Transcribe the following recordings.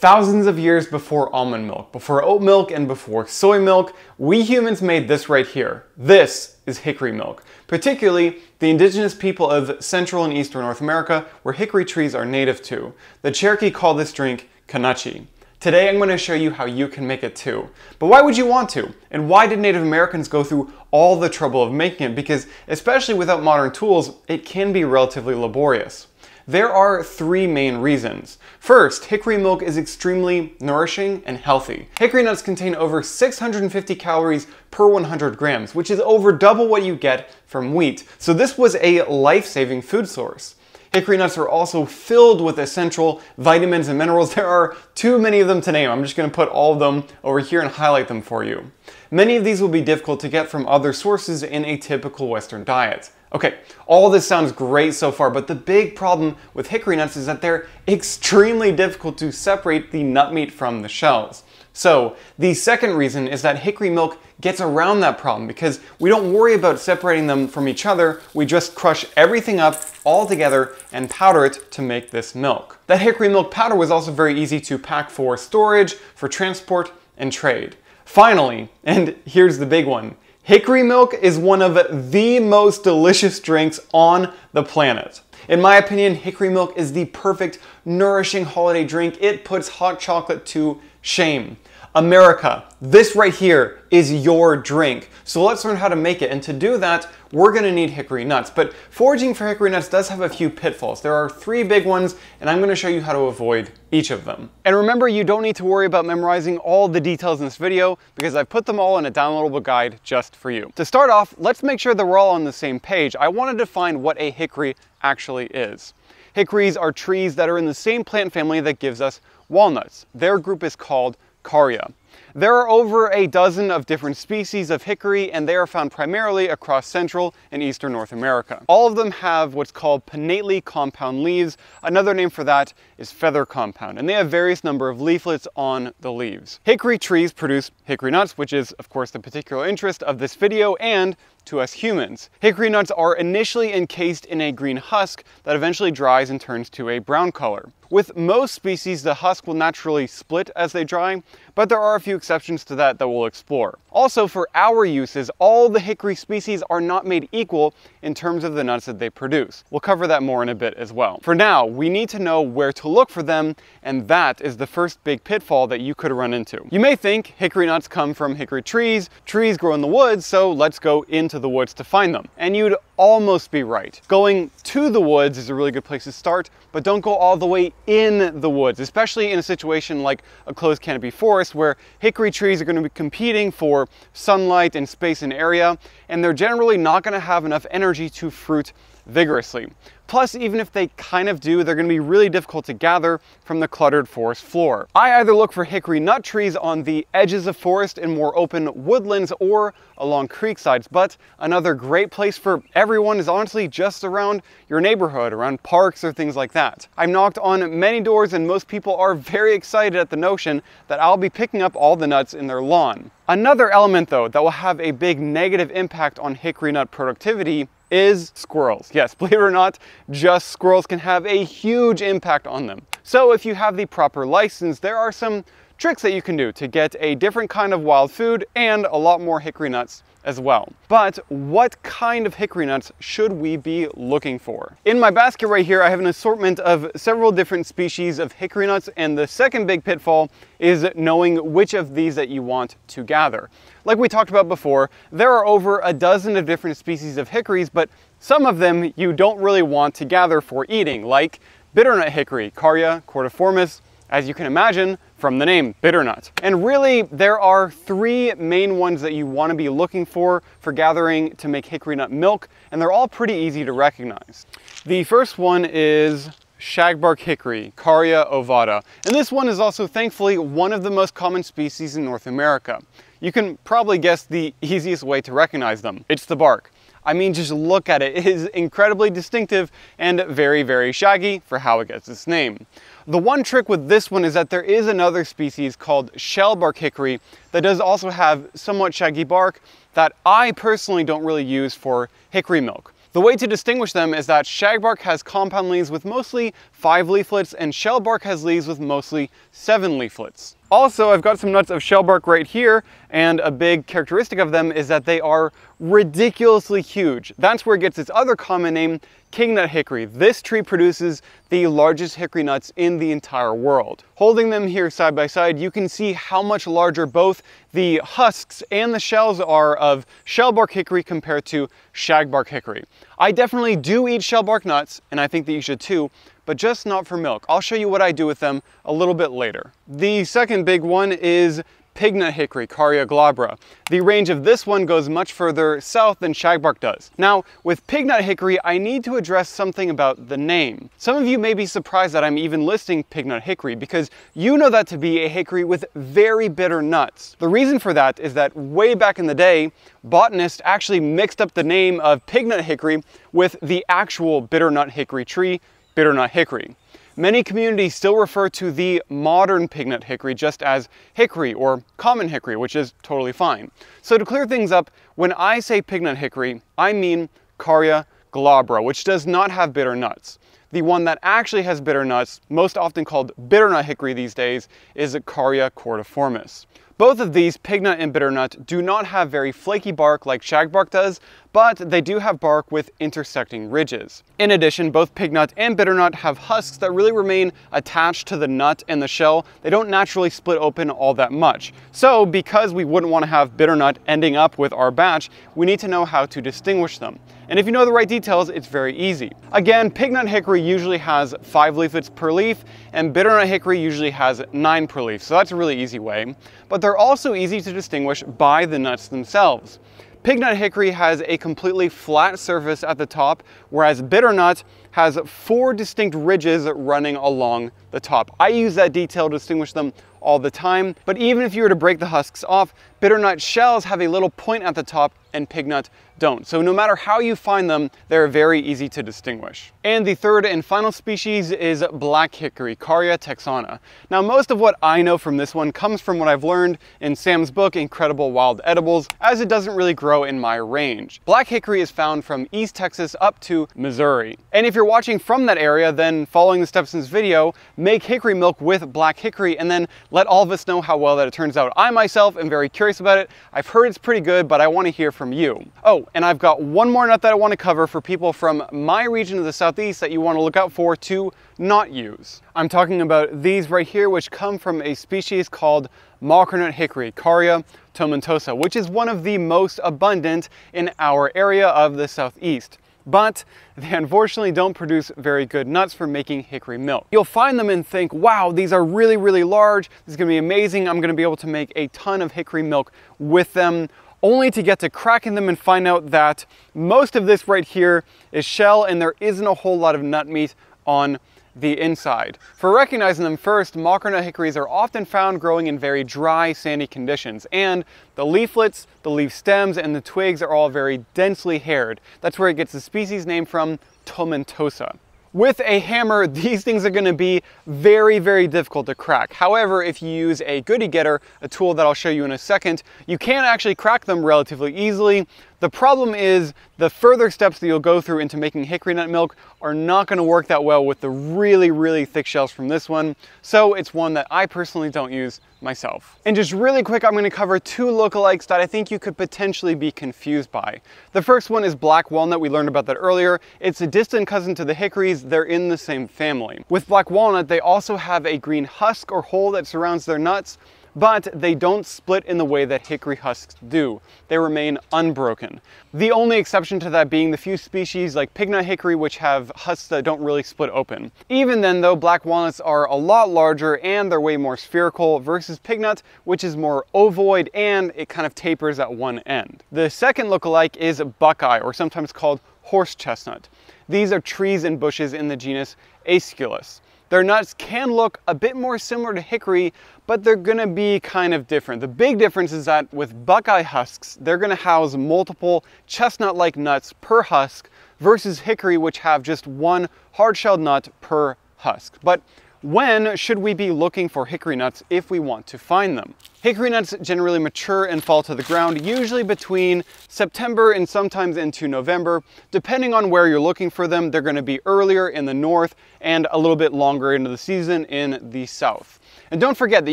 Thousands of years before almond milk, before oat milk, and before soy milk, we humans made this right here. This is hickory milk. Particularly the indigenous people of Central and Eastern North America, where hickory trees are native to. The Cherokee call this drink kanachi. Today I'm going to show you how you can make it too. But why would you want to? And why did Native Americans go through all the trouble of making it? Because especially without modern tools, it can be relatively laborious. There are three main reasons. First, hickory milk is extremely nourishing and healthy. Hickory nuts contain over 650 calories per 100 grams, which is over double what you get from wheat. So this was a life-saving food source. Hickory nuts are also filled with essential vitamins and minerals. There are too many of them to name. I'm just going to put all of them over here and highlight them for you. Many of these will be difficult to get from other sources in a typical Western diet. Okay, all this sounds great so far, but the big problem with hickory nuts is that they're extremely difficult to separate the nut meat from the shells. So, the second reason is that hickory milk gets around that problem because we don't worry about separating them from each other. We just crush everything up all together and powder it to make this milk. That hickory milk powder was also very easy to pack for storage, for transport, and trade. Finally, and here's the big one, hickory milk is one of the most delicious drinks on the planet. In my opinion, hickory milk is the perfect, nourishing holiday drink. It puts hot chocolate to shame. America, this right here is your drink. So let's learn how to make it. And to do that, we're going to need hickory nuts. But foraging for hickory nuts does have a few pitfalls. There are three big ones, and I'm going to show you how to avoid each of them. And remember, you don't need to worry about memorizing all the details in this video because I've put them all in a downloadable guide just for you. To start off, let's make sure that we're all on the same page. I want to define what a hickory actually is. Hickories are trees that are in the same plant family that gives us walnuts. Their group is called Caria. There are over a dozen of different species of hickory, and they are found primarily across Central and Eastern North America. All of them have what's called pinnately compound leaves. Another name for that is feather compound, and they have various number of leaflets on the leaves. Hickory trees produce hickory nuts, which is of course the particular interest of this video and to us humans. Hickory nuts are initially encased in a green husk that eventually dries and turns to a brown color. With most species, the husk will naturally split as they dry, but there are a few exceptions to that we'll explore. Also, for our uses, all the hickory species are not made equal in terms of the nuts that they produce. We'll cover that more in a bit as well. For now, we need to know where to look for them, and that is the first big pitfall that you could run into. You may think hickory nuts come from hickory trees. Trees grow in the woods, so let's go into the woods to find them. And you'd almost be right. Going to the woods is a really good place to start, but don't go all the way in the woods, especially in a situation like a closed canopy forest where hickory trees are going to be competing for sunlight and space and area, and they're generally not going to have enough energy to fruit vigorously. Plus, even if they kind of do, they're going to be really difficult to gather from the cluttered forest floor. I either look for hickory nut trees on the edges of forest in more open woodlands or along creek sides, but another great place for everyone is honestly just around your neighborhood, around parks or things like that. I've knocked on many doors and most people are very excited at the notion that I'll be picking up all the nuts in their lawn. Another element though that will have a big negative impact on hickory nut productivity is squirrels. Yes, believe it or not, just squirrels can have a huge impact on them. So if you have the proper license, there are some tricks that you can do to get a different kind of wild food and a lot more hickory nuts as well. But what kind of hickory nuts should we be looking for? In my basket right here, I have an assortment of several different species of hickory nuts, and the second big pitfall is knowing which of these that you want to gather. Like we talked about before, there are over a dozen of different species of hickories, but some of them you don't really want to gather for eating, like bitternut hickory, Caria cordiformis, as you can imagine from the name, bitternut. And really, there are three main ones that you want to be looking for gathering to make hickory nut milk, and they're all pretty easy to recognize. The first one is shagbark hickory, Caria ovata, and this one is also thankfully one of the most common species in North America. You can probably guess the easiest way to recognize them. It's the bark. I mean, just look at it. It is incredibly distinctive and very, very shaggy for how it gets its name. The one trick with this one is that there is another species called shellbark hickory that does also have somewhat shaggy bark that I personally don't really use for hickory milk. The way to distinguish them is that shagbark has compound leaves with mostly 5 leaflets and shellbark has leaves with mostly 7 leaflets. Also, I've got some nuts of shellbark right here, and a big characteristic of them is that they are ridiculously huge. That's where it gets its other common name, kingnut hickory. This tree produces the largest hickory nuts in the entire world. Holding them here side by side, you can see how much larger both the husks and the shells are of shellbark hickory compared to shagbark hickory. I definitely do eat shellbark nuts, and I think that you should too, but just not for milk. I'll show you what I do with them a little bit later. The second big one is pignut hickory, Carya glabra. The range of this one goes much further south than shagbark does. Now, with pignut hickory, I need to address something about the name. Some of you may be surprised that I'm even listing pignut hickory because you know that to be a hickory with very bitter nuts. The reason for that is that way back in the day, botanists actually mixed up the name of pignut hickory with the actual bitter nut hickory tree, bitter nut hickory. Many communities still refer to the modern pignut hickory just as hickory or common hickory, which is totally fine. So to clear things up, when I say pignut hickory, I mean Carya glabra, which does not have bitter nuts. The one that actually has bitter nuts, most often called bitternut hickory these days, is Carya cordiformis. Both of these, pignut and bitternut, do not have very flaky bark like shagbark does, but they do have bark with intersecting ridges. In addition, both pignut and bitternut have husks that really remain attached to the nut and the shell. They don't naturally split open all that much. So because we wouldn't want to have bitternut ending up with our batch, we need to know how to distinguish them. And if you know the right details, it's very easy. Again, pignut hickory usually has 5 leaflets per leaf, and bitternut hickory usually has 9 per leaf, so that's a really easy way. But they're also easy to distinguish by the nuts themselves. Pignut hickory has a completely flat surface at the top, whereas bitternut has 4 distinct ridges running along the top. I use that detail to distinguish them all the time, but even if you were to break the husks off, bitternut shells have a little point at the top and pignut don't. So no matter how you find them, they're very easy to distinguish. And the third and final species is black hickory, Carya texana. Now most of what I know from this one comes from what I've learned in Sam's book, Incredible Wild Edibles, as it doesn't really grow in my range. Black hickory is found from East Texas up to Missouri. And if you're watching from that area, then following the steps in this video, make hickory milk with black hickory and then let all of us know how well that it turns out. I myself am very curious about it. I've heard it's pretty good, but I want to hear from you. Oh, and I've got one more nut that I want to cover for people from my region of the Southeast that you want to look out for to not use. I'm talking about these right here, which come from a species called mockernut hickory, Carya tomentosa, which is one of the most abundant in our area of the Southeast. But they unfortunately don't produce very good nuts for making hickory milk. You'll find them and think, wow, these are really, really large. This is gonna be amazing. I'm gonna be able to make a ton of hickory milk with them, only to get to cracking them and find out that most of this right here is shell and there isn't a whole lot of nut meat on the inside. For recognizing them first, mockernut hickories are often found growing in very dry, sandy conditions, and the leaflets, the leaf stems, and the twigs are all very densely haired. That's where it gets the species name from, tomentosa. With a hammer, these things are going to be very, very difficult to crack. However, if you use a goody getter, a tool that I'll show you in a second, you can actually crack them relatively easily. The problem is the further steps that you'll go through into making hickory nut milk are not going to work that well with the really, really thick shells from this one. So it's one that I personally don't use myself. And just really quick, I'm going to cover 2 lookalikes that I think you could potentially be confused by. The first one is black walnut. We learned about that earlier. It's a distant cousin to the hickories. They're in the same family. With black walnut, they also have a green husk or hole that surrounds their nuts, but they don't split in the way that hickory husks do. They remain unbroken. The only exception to that being the few species like pignut hickory, which have husks that don't really split open. Even then though, black walnuts are a lot larger and they're way more spherical versus pignut, which is more ovoid and it kind of tapers at one end. The second lookalike is buckeye, or sometimes called horse chestnut. These are trees and bushes in the genus Aesculus. Their nuts can look a bit more similar to hickory, but they're gonna be kind of different. The big difference is that with buckeye husks, they're gonna house multiple chestnut-like nuts per husk versus hickory, which have just one hard-shelled nut per husk. But When should we be looking for hickory nuts if we want to find them? Hickory nuts generally mature and fall to the ground usually between September and sometimes into November. Depending on where you're looking for them, they're going to be earlier in the north and a little bit longer into the season in the south. And don't forget that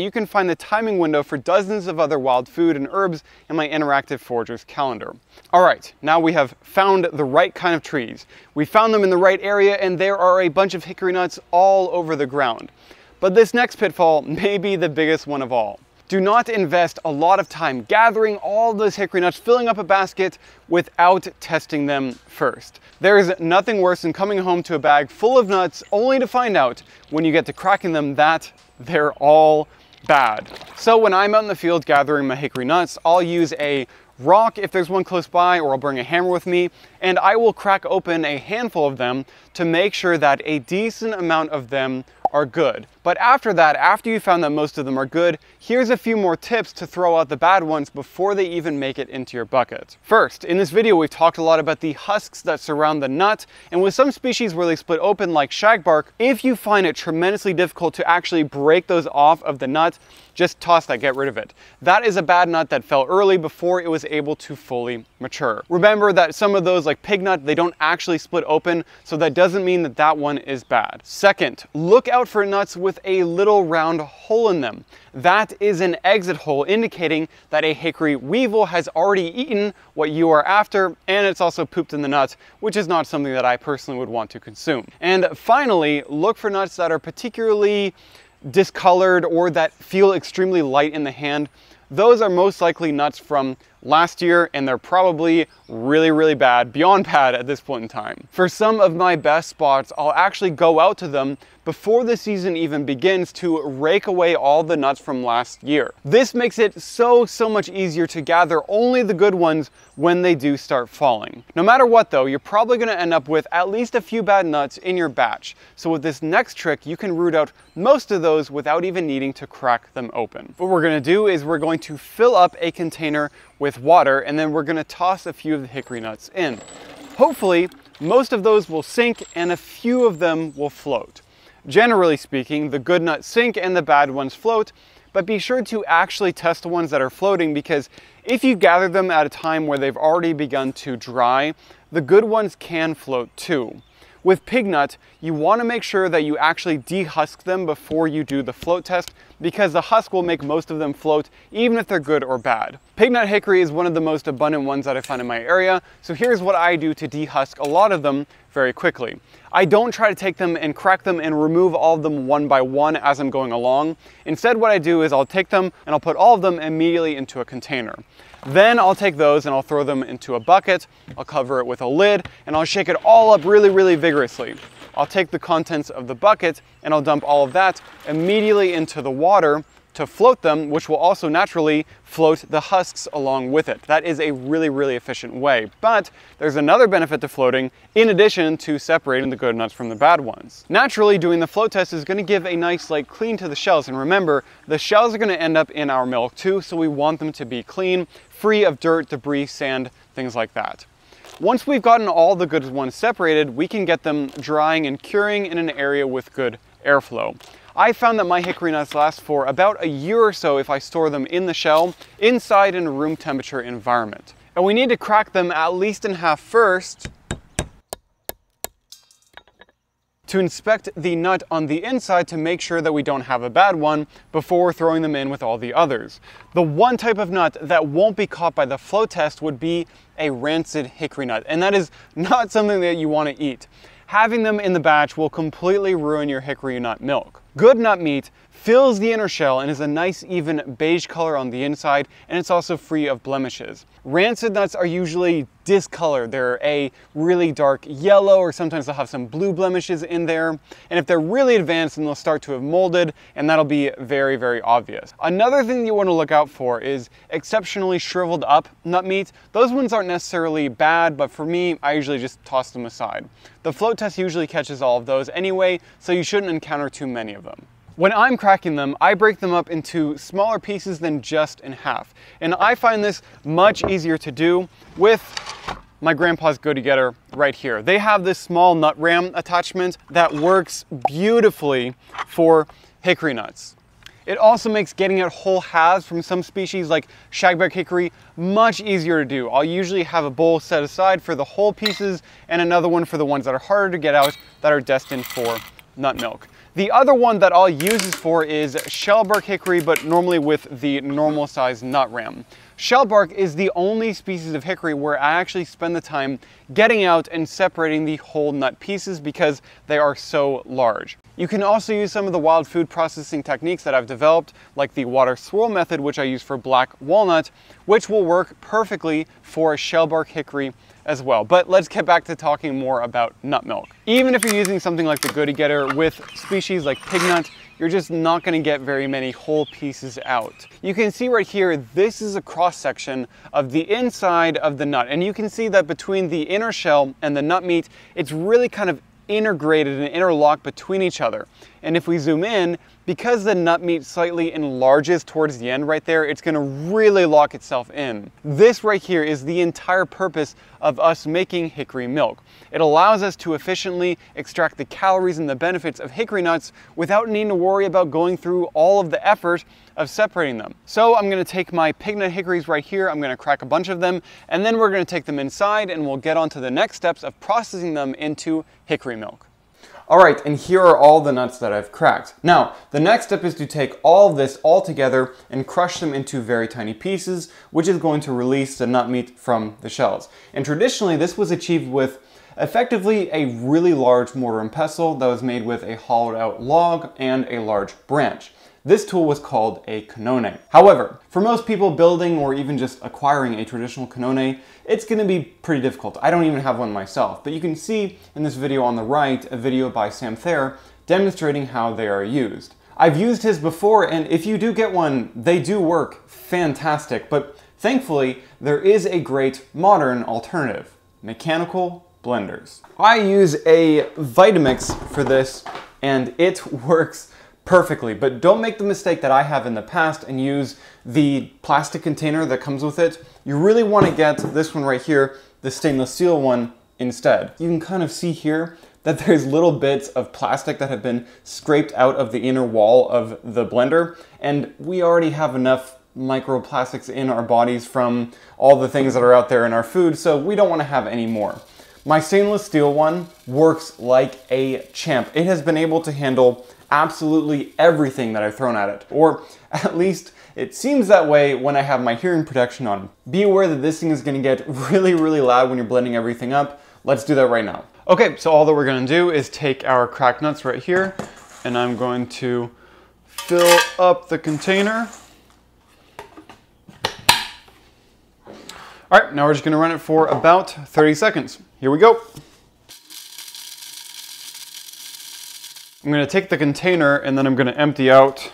you can find the timing window for dozens of other wild food and herbs in my interactive foragers calendar. All right, now we have found the right kind of trees. We found them in the right area and there are a bunch of hickory nuts all over the ground. But this next pitfall may be the biggest one of all. Do not invest a lot of time gathering all those hickory nuts, filling up a basket without testing them first. There is nothing worse than coming home to a bag full of nuts only to find out when you get to cracking them that they're all bad. So when I'm out in the field gathering my hickory nuts, I'll use a rock if there's one close by, or I'll bring a hammer with me, and I will crack open a handful of them to make sure that a decent amount of them are good. But after that, after you found that most of them are good, here's a few more tips to throw out the bad ones before they even make it into your bucket. First, in this video we've talked a lot about the husks that surround the nut, and with some species where they split open like shagbark, if you find it tremendously difficult to actually break those off of the nut, just toss that, get rid of it. That is a bad nut that fell early before it was able to fully mature. Remember that some of those like pig nut, they don't actually split open, so that doesn't mean that that one is bad. Second, look out for nuts with a little round hole in them. That is an exit hole indicating that a hickory weevil has already eaten what you are after, and it's also pooped in the nut, which is not something that I personally would want to consume. And finally, look for nuts that are particularly discolored or that feel extremely light in the hand. Those are most likely nuts from last year, and they're probably really bad, beyond bad at this point in time. For some of my best spots, I'll actually go out to them before the season even begins to rake away all the nuts from last year. This makes it so much easier to gather only the good ones when they do start falling. No matter what though, you're probably going to end up with at least a few bad nuts in your batch. So with this next trick, you can root out most of those without even needing to crack them open. What we're going to do is we're going to fill up a container with water, and then we're going to toss a few of the hickory nuts in. Hopefully, most of those will sink and a few of them will float. Generally speaking, the good nuts sink and the bad ones float, but be sure to actually test the ones that are floating, because if you gather them at a time where they've already begun to dry, the good ones can float too. With pig nut, you want to make sure that you actually dehusk them before you do the float test, because the husk will make most of them float even if they're good or bad. Pig nut hickory is one of the most abundant ones that I find in my area, so here's what I do to dehusk a lot of them very quickly. I don't try to take them and crack them and remove all of them one by one as I'm going along. Instead, what I do is I'll take them and I'll put all of them immediately into a container. Then I'll take those and I'll throw them into a bucket, I'll cover it with a lid, and I'll shake it all up really vigorously. I'll take the contents of the bucket and I'll dump all of that immediately into the water to float them, which will also naturally float the husks along with it. That is a really efficient way. But there's another benefit to floating in addition to separating the good nuts from the bad ones. Naturally, doing the float test is going to give a nice clean to the shells, and remember, the shells are going to end up in our milk too, so we want them to be clean, free of dirt, debris, sand, things like that. Once we've gotten all the good ones separated, we can get them drying and curing in an area with good airflow. I found that my hickory nuts last for about a year or so if I store them in the shell, inside in a room temperature environment. And we need to crack them at least in half first to inspect the nut on the inside to make sure that we don't have a bad one before throwing them in with all the others. The one type of nut that won't be caught by the float test would be a rancid hickory nut, and that is not something that you want to eat. Having them in the batch will completely ruin your hickory nut milk. Good nut meat fills the inner shell and is a nice even beige color on the inside, and it's also free of blemishes. Rancid nuts are usually discolored. They're a really dark yellow, or sometimes they'll have some blue blemishes in there. And if they're really advanced, then they'll start to have molded, and that'll be very obvious. Another thing that you want to look out for is exceptionally shriveled up nut meat. Those ones aren't necessarily bad, but for me, I usually just toss them aside. The float test usually catches all of those anyway, so you shouldn't encounter too many of them. When I'm cracking them, I break them up into smaller pieces than just in half. And I find this much easier to do with my grandpa's go-to-getter right here. They have this small nut ram attachment that works beautifully for hickory nuts. It also makes getting out whole halves from some species like shagbark hickory much easier to do. I'll usually have a bowl set aside for the whole pieces and another one for the ones that are harder to get out that are destined for nut milk. The other one that I'll use this for is shellbark hickory, but normally with the normal size nut ram. Shellbark is the only species of hickory where I actually spend the time getting out and separating the whole nut pieces because they are so large. You can also use some of the wild food processing techniques that I've developed, like the water swirl method, which I use for black walnut, which will work perfectly for shellbark hickory as well. But let's get back to talking more about nut milk. Even if you're using something like the go-to-getter with species like pig nut, you're just not going to get very many whole pieces out. You can see right here, this is a cross section of the inside of the nut, and you can see that between the inner shell and the nut meat, it's really kind of integrated and interlocked between each other. And if we zoom in, because the nut meat slightly enlarges towards the end right there, it's gonna really lock itself in. This right here is the entire purpose of us making hickory milk. It allows us to efficiently extract the calories and the benefits of hickory nuts without needing to worry about going through all of the effort of separating them. So I'm gonna take my pig nut hickories right here, I'm gonna crack a bunch of them, and then we're gonna take them inside and we'll get on to the next steps of processing them into hickory milk. All right, and here are all the nuts that I've cracked. Now, the next step is to take all of this all together and crush them into very tiny pieces, which is going to release the nut meat from the shells. And traditionally, this was achieved with effectively a really large mortar and pestle that was made with a hollowed out log and a large branch. This tool was called a cannone. However, for most people building or even just acquiring a traditional cannone, it's going to be pretty difficult. I don't even have one myself, but you can see in this video on the right a video by Sam Thayer demonstrating how they are used. I've used his before, and if you do get one, they do work fantastic, but thankfully there is a great modern alternative: mechanical blenders. I use a Vitamix for this and it works perfectly, but don't make the mistake that I have in the past and use the plastic container that comes with it. You really want to get this one right here, the stainless steel one, instead. You can kind of see here that there's little bits of plastic that have been scraped out of the inner wall of the blender, and we already have enough microplastics in our bodies from all the things that are out there in our food, so we don't want to have any more. My stainless steel one works like a champ. It has been able to handle absolutely everything that I've thrown at it, or at least it seems that way when I have my hearing protection on. Be aware that this thing is going to get really, really loud when you're blending everything up. Let's do that right now. Okay, so all that we're going to do is take our cracked nuts right here, and I'm going to fill up the container. All right, now we're just going to run it for about 30 seconds. Here we go. I'm going to take the container and then I'm going to empty out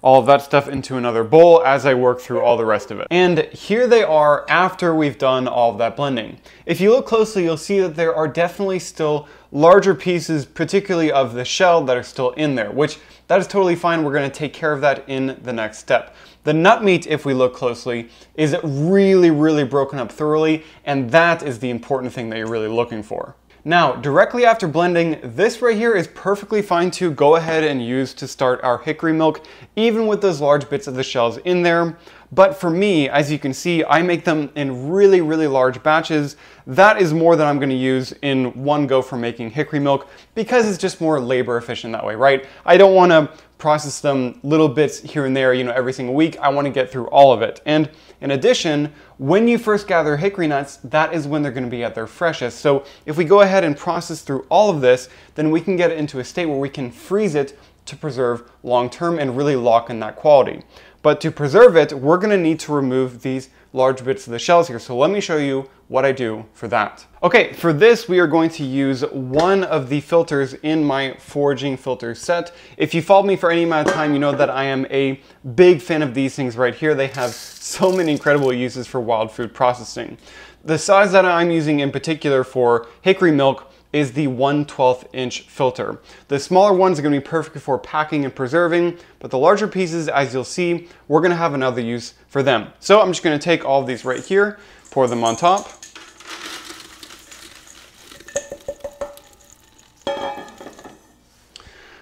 all of that stuff into another bowl as I work through all the rest of it. And here they are after we've done all of that blending. If you look closely, you'll see that there are definitely still larger pieces, particularly of the shell, that are still in there, which that is totally fine. We're going to take care of that in the next step. The nut meat, if we look closely, is really, really broken up thoroughly, and that is the important thing that you're really looking for. Now, directly after blending, this right here is perfectly fine to go ahead and use to start our hickory milk, even with those large bits of the shells in there. But for me, as you can see, I make them in really, really large batches. That is more than I'm going to use in one go for making hickory milk because it's just more labor efficient that way, right? I don't want to process them little bits here and there, every single week. I want to get through all of it. And in addition, when you first gather hickory nuts, that is when they're going to be at their freshest. So if we go ahead and process through all of this, then we can get it into a state where we can freeze it to preserve long term and really lock in that quality. But to preserve it, we're going to need to remove these large bits of the shells here. So let me show you what I do for that. Okay, for this, we are going to use one of the filters in my Foraging filter set. If you followed me for any amount of time, you know that I am a big fan of these things right here. They have so many incredible uses for wild food processing. The size that I'm using in particular for hickory milk is the 1/12 inch filter. The smaller ones are going to be perfect for packing and preserving, but the larger pieces, as you'll see, we're going to have another use for them. So I'm just going to take all of these right here, pour them on top.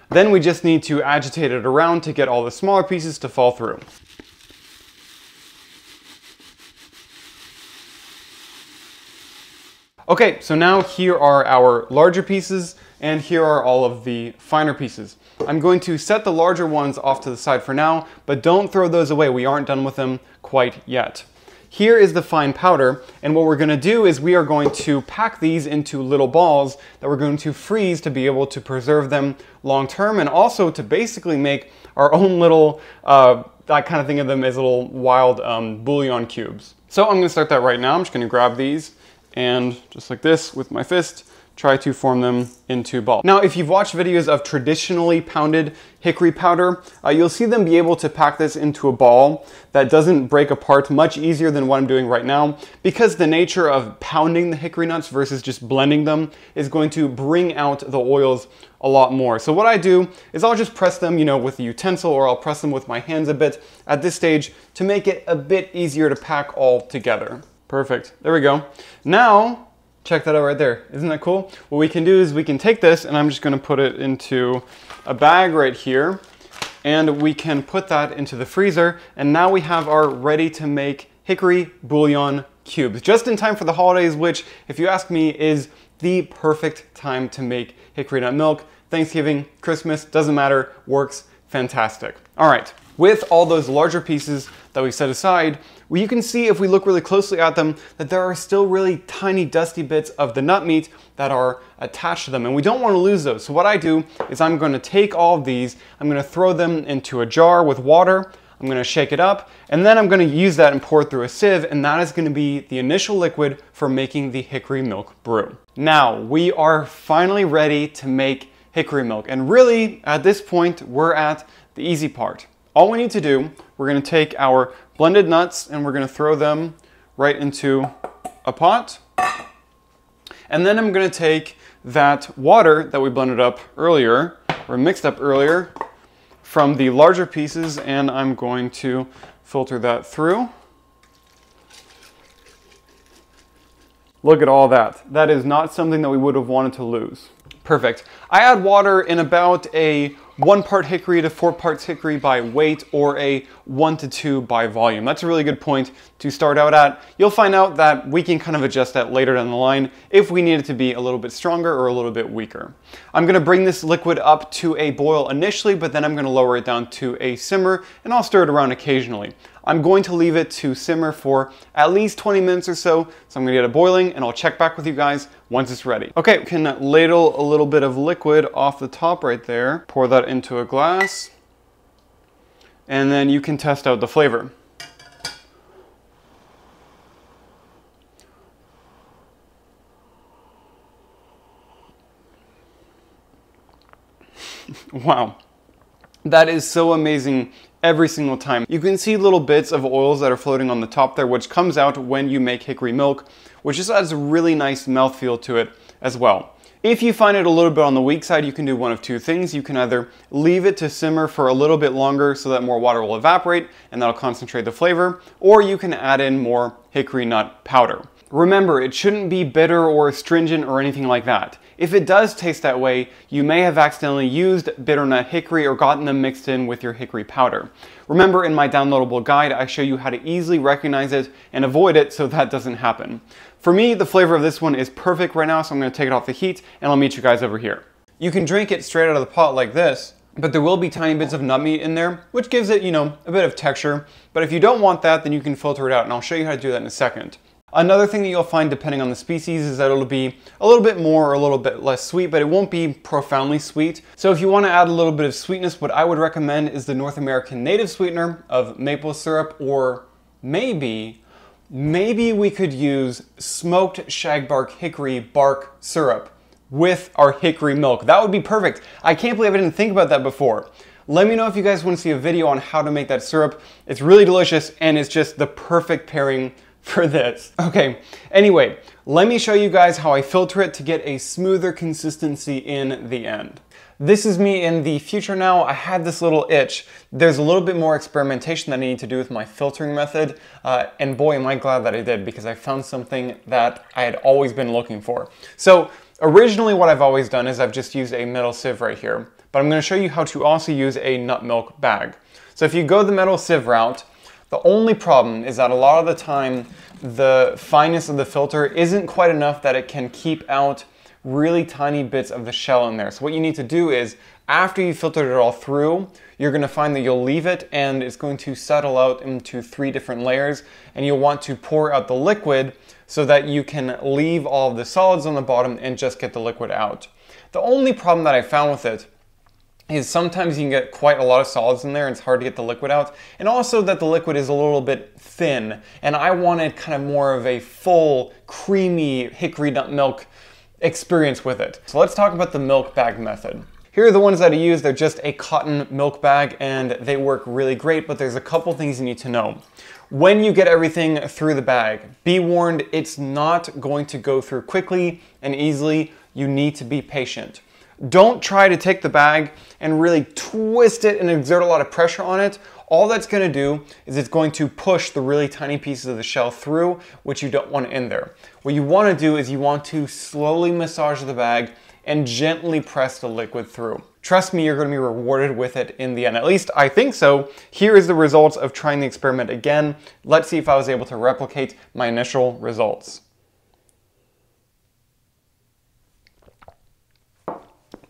Then we just need to agitate it around to get all the smaller pieces to fall through. Okay, so now here are our larger pieces, and here are all of the finer pieces. I'm going to set the larger ones off to the side for now, but don't throw those away. We aren't done with them quite yet. Here is the fine powder, and what we're going to do is we are going to pack these into little balls that we're going to freeze to be able to preserve them long term, and also to basically make our own little, I kind of think of them as little wild bouillon cubes. So I'm going to start that right now. I'm just going to grab these and just like this with my fist, try to form them into balls. Now, if you've watched videos of traditionally pounded hickory powder, you'll see them be able to pack this into a ball that doesn't break apart much easier than what I'm doing right now, because the nature of pounding the hickory nuts versus just blending them is going to bring out the oils a lot more. So what I do is I'll just press them, with a utensil, or I'll press them with my hands a bit at this stage to make it a bit easier to pack all together. Perfect, there we go. Now, check that out right there. Isn't that cool? What we can do is we can take this, and I'm just gonna put it into a bag right here, and we can put that into the freezer, and now we have our ready to make hickory bouillon cubes. Just in time for the holidays, which, if you ask me, is the perfect time to make hickory nut milk. Thanksgiving, Christmas, doesn't matter, works fantastic. All right, with all those larger pieces that we set aside, you can see if we look really closely at them that there are still really tiny dusty bits of the nut meat that are attached to them, and we don't want to lose those. So what I do is I'm going to take all of these, I'm going to throw them into a jar with water, I'm going to shake it up, and then I'm going to use that and pour it through a sieve, and that is going to be the initial liquid for making the hickory milk brew. Now we are finally ready to make hickory milk, and really at this point we're at the easy part. All we need to do, we're going to take our blended nuts and we're going to throw them right into a pot. And then I'm going to take that water that we blended up earlier, or mixed up earlier, from the larger pieces, and I'm going to filter that through. Look at all that. That is not something that we would have wanted to lose. Perfect. I add water in about a 1 part hickory to 4 parts hickory by weight, or a 1 to 2 by volume. That's a really good point to start out at. You'll find out that we can kind of adjust that later down the line if we need it to be a little bit stronger or a little bit weaker. I'm going to bring this liquid up to a boil initially, but then I'm going to lower it down to a simmer, and I'll stir it around occasionally. I'm going to leave it to simmer for at least 20 minutes or so I'm going to get it boiling, and I'll check back with you guys once it's ready. Okay, we can ladle a little bit of liquid off the top right there, pour that into a glass, and then you can test out the flavor. Wow, that is so amazing every single time. You can see little bits of oils that are floating on the top there, which comes out when you make hickory milk, which just adds a really nice mouthfeel to it as well. If you find it a little bit on the weak side, you can do one of two things. You can either leave it to simmer for a little bit longer so that more water will evaporate and that'll concentrate the flavor, or you can add in more hickory nut powder. Remember, it shouldn't be bitter or astringent or anything like that. If it does taste that way, you may have accidentally used bitter nut hickory or gotten them mixed in with your hickory powder. Remember, in my downloadable guide, I show you how to easily recognize it and avoid it so that doesn't happen. For me, the flavor of this one is perfect right now, so I'm going to take it off the heat and I'll meet you guys over here. You can drink it straight out of the pot like this, but there will be tiny bits of nut meat in there, which gives it, a bit of texture. But if you don't want that, then you can filter it out, and I'll show you how to do that in a second. Another thing that you'll find depending on the species is that it'll be a little bit more or a little bit less sweet, but it won't be profoundly sweet. So if you want to add a little bit of sweetness, what I would recommend is the North American native sweetener of maple syrup, or maybe we could use smoked shagbark hickory bark syrup with our hickory milk. That would be perfect. I can't believe I didn't think about that before. Let me know if you guys want to see a video on how to make that syrup. It's really delicious, and it's just the perfect pairing for this. Okay, anyway, let me show you guys how I filter it to get a smoother consistency in the end. This is me in the future now. I had this little itch. There's a little bit more experimentation that I need to do with my filtering method, and boy am I glad that I did, because I found something that I had always been looking for. So originally what I've always done is I've just used a metal sieve right here, but I'm going to show you how to also use a nut milk bag. So if you go the metal sieve route, the only problem is that a lot of the time the fineness of the filter isn't quite enough that it can keep out really tiny bits of the shell in there. So what you need to do is, after you filtered it all through, you're going to find that you'll leave it and it's going to settle out into 3 different layers, and you'll want to pour out the liquid so that you can leave all of the solids on the bottom and just get the liquid out. The only problem that I found with it is sometimes you can get quite a lot of solids in there and it's hard to get the liquid out, and also that the liquid is a little bit thin, and I wanted kind of more of a full, creamy hickory nut milk experience with it. So let's talk about the milk bag method. Here are the ones that I use. They're just a cotton milk bag and they work really great, but there's a couple things you need to know. When you get everything through the bag, be warned, it's not going to go through quickly and easily. You need to be patient. Don't try to take the bag and really twist it and exert a lot of pressure on it. All that's going to do is it's going to push the really tiny pieces of the shell through, which you don't want in there. What you want to do is you want to slowly massage the bag and gently press the liquid through. Trust me, you're going to be rewarded with it in the end. At least I think so. Here is the results of trying the experiment again. Let's see if I was able to replicate my initial results.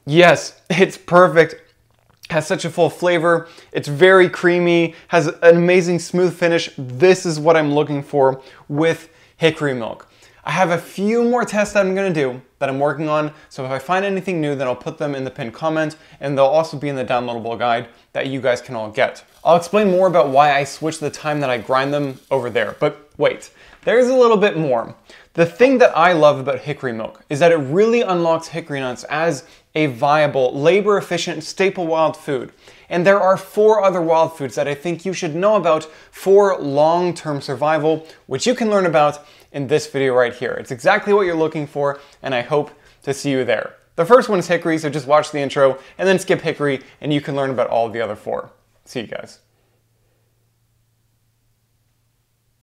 Yes, it's perfect. Has such a full flavor. It's very creamy, has an amazing smooth finish. This is what I'm looking for with hickory milk. I have a few more tests that I'm going to do that I'm working on, so if I find anything new, then I'll put them in the pinned comment, and they'll also be in the downloadable guide that you guys can all get. I'll explain more about why I switch the time that I grind them over there, but wait, there's a little bit more. The thing that I love about hickory milk is that it really unlocks hickory nuts as a viable, labor-efficient, staple wild food. And there are 4 other wild foods that I think you should know about for long-term survival, which you can learn about in this video right here. It's exactly what you're looking for, and I hope to see you there. The first one is hickory, so just watch the intro and then skip hickory, and you can learn about all of the other 4. See you guys.